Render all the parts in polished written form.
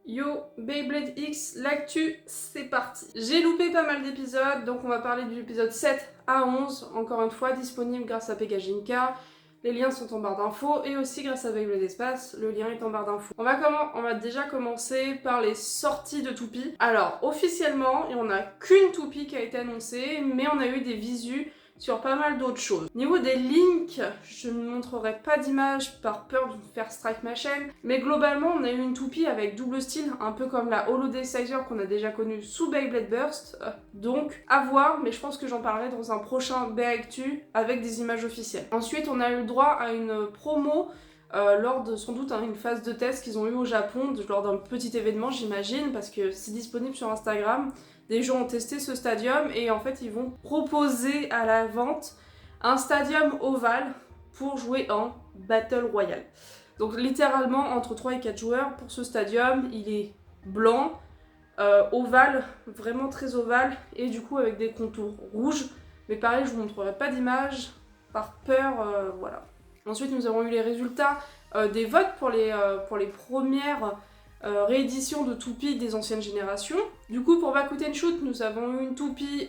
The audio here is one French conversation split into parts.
Yo, Beyblade X, l'actu, c'est parti. J'ai loupé pas mal d'épisodes, donc on va parler de l'épisode 7 à 11, encore une fois disponible grâce à Pegajinka. Les liens sont en barre d'infos et aussi grâce à Beyblade Espace, le lien est en barre d'infos. On va déjà commencer par les sorties de Toupie. Alors, officiellement, il n'y en a qu'une Toupie qui a été annoncée, mais on a eu des visus sur pas mal d'autres choses. Au niveau des links, je ne montrerai pas d'image par peur de faire strike ma chaîne, mais globalement on a eu une toupie avec double style, un peu comme la Holo Sizer qu'on a déjà connue sous Beyblade Burst, donc à voir, mais je pense que j'en parlerai dans un prochain Actu avec des images officielles. Ensuite on a eu le droit à une promo lors de sans doute une phase de test qu'ils ont eu au Japon, lors d'un petit événement j'imagine, parce que c'est disponible sur Instagram. Des gens ont testé ce stadium et en fait ils vont proposer à la vente un stadium ovale pour jouer en Battle Royale. Donc littéralement entre 3 et 4 joueurs pour ce stadium, il est blanc, ovale, vraiment très ovale et du coup avec des contours rouges. Mais pareil, je vous montrerai pas d'image par peur, voilà. Ensuite nous avons eu les résultats des votes pour les premières réédition de toupie des anciennes générations. Du coup, pour Bakuten Shoot, nous avons eu une toupie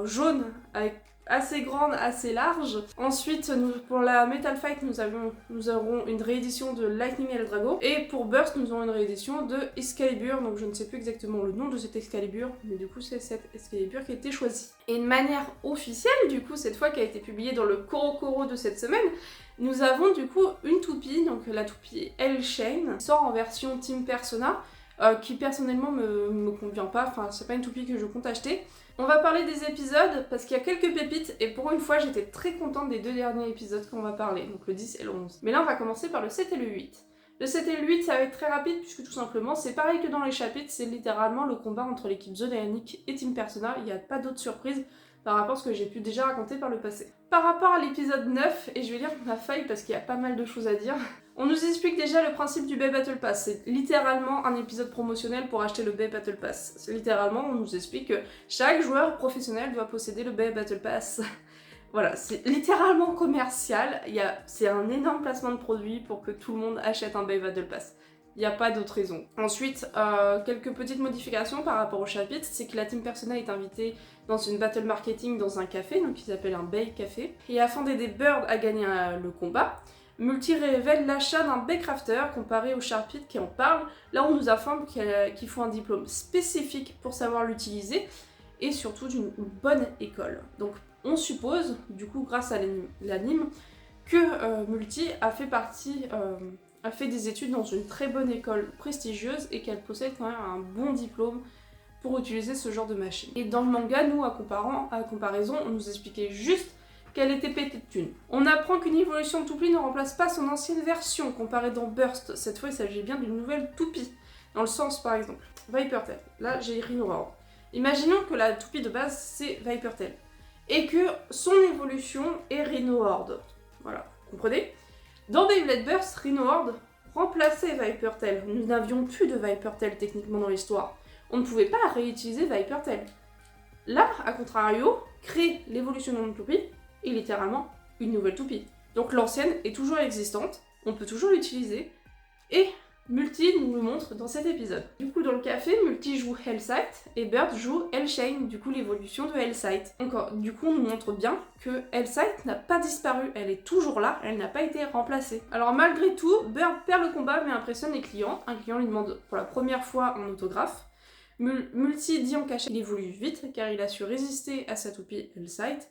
jaune avec assez grande, assez large. Ensuite, pour la Metal Fight, nous aurons une réédition de Lightning et le Drago. Et pour Burst, nous aurons une réédition de Excalibur. Donc je ne sais plus exactement le nom de cette Excalibur, mais du coup c'est cette Excalibur qui a été choisie. Et de manière officielle, du coup, cette fois qui a été publiée dans le Korokoro de cette semaine, nous avons du coup une toupie, donc la toupie L-Chain, qui sort en version Team Persona, qui personnellement me convient pas, enfin c'est pas une toupie que je compte acheter. On va parler des épisodes parce qu'il y a quelques pépites et pour une fois j'étais très contente des deux derniers épisodes qu'on va parler, donc le 10 et le 11. Mais là on va commencer par le 7 et le 8. Le 7 et le 8 ça va être très rapide puisque tout simplement c'est pareil que dans les chapitres, c'est littéralement le combat entre l'équipe Zodiac et Team Persona, il n'y a pas d'autres surprises par rapport à ce que j'ai pu déjà raconter par le passé. Par rapport à l'épisode 9, et je vais lire ma feuille parce qu'il y a pas mal de choses à dire, on nous explique déjà le principe du Bay Battle Pass. C'est littéralement un épisode promotionnel pour acheter le Bay Battle Pass. C'est littéralement, on nous explique que chaque joueur professionnel doit posséder le Bay Battle Pass. Voilà, c'est littéralement commercial, c'est un énorme placement de produit pour que tout le monde achète un Bay Battle Pass. Il n'y a pas d'autre raison. Ensuite, quelques petites modifications par rapport au chapitre, c'est que la Team Persona est invitée dans une battle marketing dans un café, donc il s'appelle un Bay Café. Et afin d'aider Bird à gagner le combat, Multi révèle l'achat d'un Bay Crafter comparé au chapitre qui en parle. Là, on nous informe qu'il faut un diplôme spécifique pour savoir l'utiliser et surtout d'une bonne école. Donc, on suppose, du coup, grâce à l'anime, que Multi a fait des études dans une très bonne école prestigieuse et qu'elle possède quand même un bon diplôme pour utiliser ce genre de machine. Et dans le manga, nous, à comparaison, on nous expliquait juste qu'elle était pétée de thunes. On apprend qu'une évolution de toupie ne remplace pas son ancienne version, comparée dans Burst. Cette fois, il s'agit bien d'une nouvelle toupie. Dans le sens, par exemple, Viper Tail. Là, j'ai Rhino Horde. Imaginons que la toupie de base, c'est Viper Tail. Et que son évolution est Rhino Horde. Voilà, vous comprenez ? Dans Beyblade Burst, Rhino Horde remplaçait Viper Tail. Nous n'avions plus de Viper Tail techniquement dans l'histoire. On ne pouvait pas réutiliser Viper Tail. Là, à contrario, créer l'évolution d'une toupie est littéralement une nouvelle toupie. Donc l'ancienne est toujours existante, on peut toujours l'utiliser, et Multi nous le montre dans cet épisode. Du coup, dans le café, Multi joue Hellsight et Bird joue L-Chain, du coup l'évolution de Hellsight. Encore, du coup, on nous montre bien que Hellsight n'a pas disparu, elle est toujours là, elle n'a pas été remplacée. Alors malgré tout, Bird perd le combat mais impressionne les clients. Un client lui demande pour la première fois un autographe. Multi dit en cachette qu'il évolue vite car il a su résister à sa toupie Hellsight,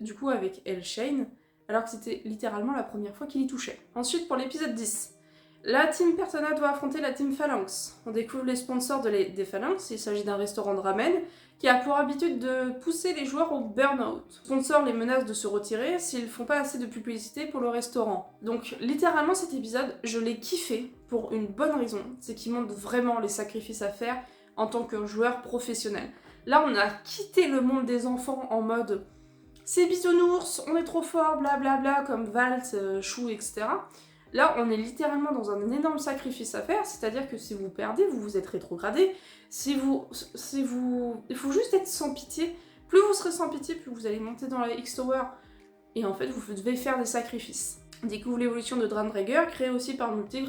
du coup avec L-Chain, alors que c'était littéralement la première fois qu'il y touchait. Ensuite, pour l'épisode 10. La Team Persona doit affronter la Team Phalanx. On découvre les sponsors des Phalanx, il s'agit d'un restaurant de ramen qui a pour habitude de pousser les joueurs au burn-out. Les sponsors les menacent de se retirer s'ils font pas assez de publicité pour le restaurant. Donc littéralement cet épisode, je l'ai kiffé pour une bonne raison, c'est qu'il montre vraiment les sacrifices à faire en tant que joueur professionnel. Là on a quitté le monde des enfants en mode c'est bisounours, on est trop fort, blablabla, comme Valt, Chou, etc. Là, on est littéralement dans un énorme sacrifice à faire, c'est-à-dire que si vous perdez, vous êtes rétrogradé. Il faut juste être sans pitié. Plus vous serez sans pitié, plus vous allez monter dans la X-Tower. Et en fait, vous devez faire des sacrifices. découvre l'évolution de Dranraiger, créée aussi par Multi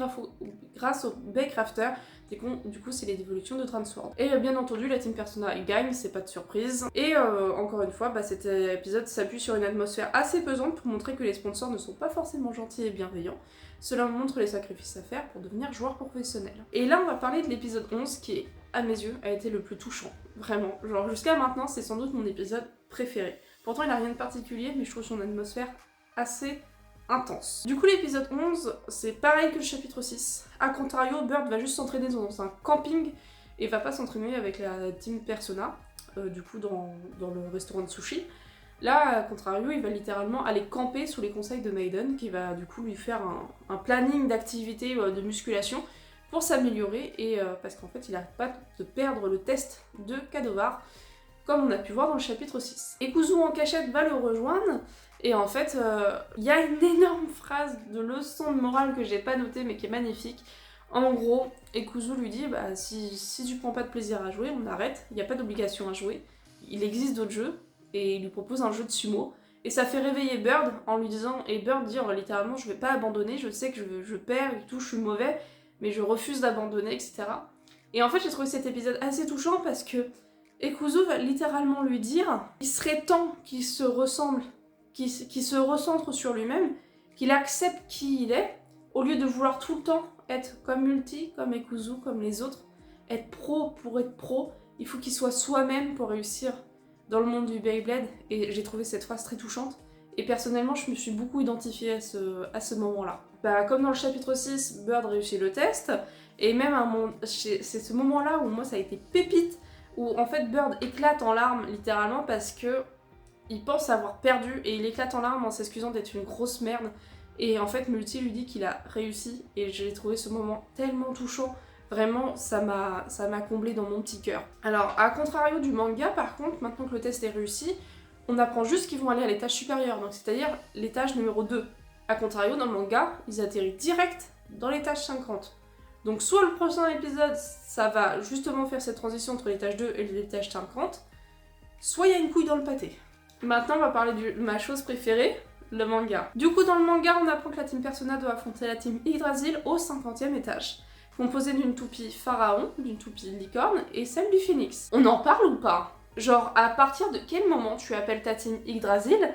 grâce au Baycrafter. Du coup, c'est l'évolution de Dransword. Et bien entendu, la Team Persona gagne, c'est pas de surprise. Et encore une fois, cet épisode s'appuie sur une atmosphère assez pesante pour montrer que les sponsors ne sont pas forcément gentils et bienveillants. Cela montre les sacrifices à faire pour devenir joueur professionnel. Et là, on va parler de l'épisode 11 qui, à mes yeux, a été le plus touchant. Vraiment. Genre, jusqu'à maintenant, c'est sans doute mon épisode préféré. Pourtant, il n'a rien de particulier, mais je trouve son atmosphère assez intense. Du coup, l'épisode 11, c'est pareil que le chapitre 6. A contrario, Bird va juste s'entraîner dans un camping et va pas s'entraîner avec la Team Persona, du coup dans le restaurant de sushi. Là, à contrario, il va littéralement aller camper sous les conseils de Maiden, qui va du coup lui faire un planning d'activités de musculation pour s'améliorer, et parce qu'en fait, il n'arrête pas de perdre le test de Kadovar, comme on a pu voir dans le chapitre 6. Et Kuzu en cachette va le rejoindre, et en fait, il y a une énorme phrase de leçon de morale que j'ai pas notée, mais qui est magnifique. En gros, Ekuzu lui dit, bah, si tu prends pas de plaisir à jouer, on arrête, il n'y a pas d'obligation à jouer. Il existe d'autres jeux, et il lui propose un jeu de sumo. Et ça fait réveiller Bird en lui disant, et Bird dit littéralement, je vais pas abandonner, je sais que je perds et tout, je suis mauvais, mais je refuse d'abandonner, etc. Et en fait, j'ai trouvé cet épisode assez touchant parce que Ekuzu va littéralement lui dire, il serait temps qu'il se ressemble, qu'il se recentre sur lui-même, qu'il accepte qui il est, au lieu de vouloir tout le temps être comme Multi, comme Ekuzu, comme les autres, être pro pour être pro, il faut qu'il soit soi-même pour réussir dans le monde du Beyblade, et j'ai trouvé cette phrase très touchante, et personnellement je me suis beaucoup identifiée à ce moment-là. Bah, comme dans le chapitre 6, Bird réussit le test, et même c'est ce moment-là où moi ça a été pépite, où en fait Bird éclate en larmes littéralement parce que il pense avoir perdu, et il éclate en larmes en s'excusant d'être une grosse merde, et en fait Multi lui dit qu'il a réussi, et j'ai trouvé ce moment tellement touchant. Vraiment, ça m'a comblé dans mon petit cœur. Alors, à contrario du manga, par contre, maintenant que le test est réussi, on apprend juste qu'ils vont aller à l'étage supérieur, donc c'est-à-dire l'étage numéro 2. A contrario, dans le manga, ils atterrissent direct dans l'étage 50. Donc soit le prochain épisode, ça va justement faire cette transition entre l'étage 2 et l'étage 50, soit il y a une couille dans le pâté. Maintenant, on va parler de ma chose préférée, le manga. Du coup, dans le manga, on apprend que la Team Persona doit affronter la Team Yggdrasil au 50e étage, composée d'une toupie pharaon, d'une toupie licorne et celle du phénix. On en parle ou pas? Genre, à partir de quel moment tu appelles ta team Yggdrasil,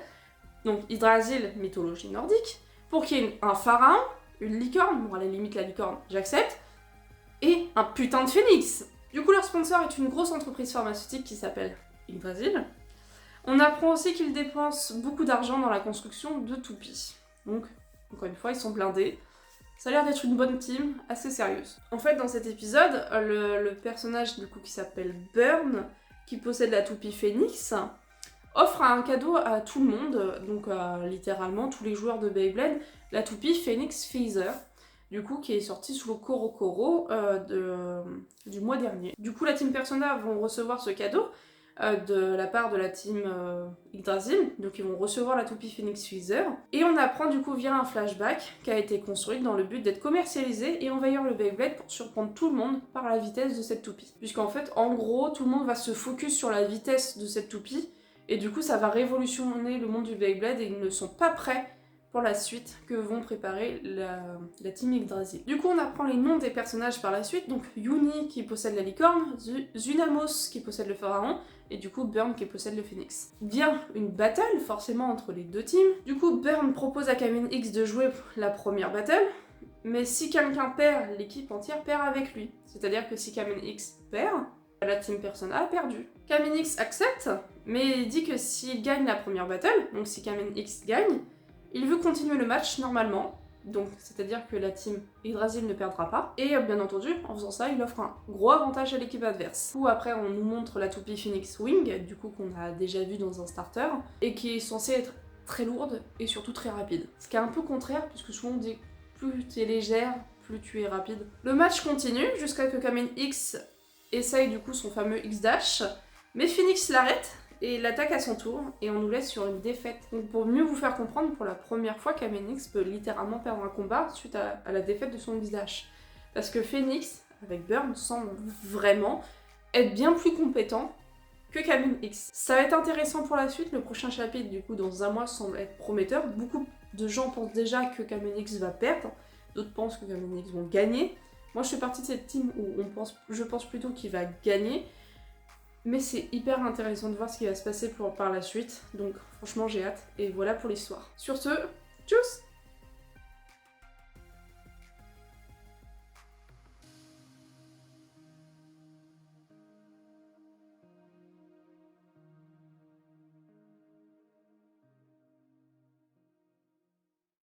donc Yggdrasil, mythologie nordique, pour qu'il y ait un pharaon, une licorne, bon à la limite la licorne, j'accepte, et un putain de phénix. Du coup, leur sponsor est une grosse entreprise pharmaceutique qui s'appelle Yggdrasil. On apprend aussi qu'ils dépensent beaucoup d'argent dans la construction de toupies. Donc, encore une fois, ils sont blindés. Ça a l'air d'être une bonne team, assez sérieuse. En fait, dans cet épisode, le personnage du coup qui s'appelle Burn, qui possède la toupie Phoenix, offre un cadeau à tout le monde, donc littéralement tous les joueurs de Beyblade, la toupie Phoenix Phaser, du coup qui est sortie sous le Korokoro du mois dernier. Du coup, la team Persona vont recevoir ce cadeau de la part de la team Yggdrasil, donc ils vont recevoir la toupie Phoenix Phaser, et on apprend du coup via un flashback qui a été construit dans le but d'être commercialisé et envahir le Beyblade pour surprendre tout le monde par la vitesse de cette toupie. Puisqu'en fait, en gros, tout le monde va se focus sur la vitesse de cette toupie, et du coup ça va révolutionner le monde du Beyblade, et ils ne sont pas prêts pour la suite que vont préparer la team Yggdrasil. Du coup, on apprend les noms des personnages par la suite, donc Yuni qui possède la licorne, Zunamos qui possède le pharaon, et du coup Burn qui possède le phénix. Vient une battle, forcément, entre les deux teams. Du coup, Burn propose à Kamen X de jouer la première battle, mais si quelqu'un perd, l'équipe entière perd avec lui. C'est-à-dire que si Kamen X perd, la team Persona a perdu. Kamen X accepte, mais dit que s'il gagne la première battle, donc si Kamen X gagne, il veut continuer le match normalement, donc c'est-à-dire que la team Yggdrasil ne perdra pas, et bien entendu, en faisant ça, il offre un gros avantage à l'équipe adverse. Du coup, après, on nous montre la toupie Phoenix Wing, du coup qu'on a déjà vu dans un starter, et qui est censée être très lourde et surtout très rapide. Ce qui est un peu contraire, puisque souvent on dit plus tu es légère, plus tu es rapide. Le match continue jusqu'à que Kamen X essaye du coup son fameux X-Dash, mais Phoenix l'arrête et l'attaque à son tour, et on nous laisse sur une défaite. Donc pour mieux vous faire comprendre, pour la première fois, Kamen X peut littéralement perdre un combat suite à la défaite de son X-Dash. Parce que Phoenix, avec Burn, semble vraiment être bien plus compétent que Kamen X. Ça va être intéressant pour la suite, le prochain chapitre, du coup, dans un mois, semble être prometteur, beaucoup de gens pensent déjà que K-Manix va perdre, d'autres pensent que K-Manix vont gagner. Moi je fais partie de cette team où je pense plutôt qu'il va gagner. Mais c'est hyper intéressant de voir ce qui va se passer par la suite. Donc franchement j'ai hâte. Et voilà pour l'histoire. Sur ce, tchuss!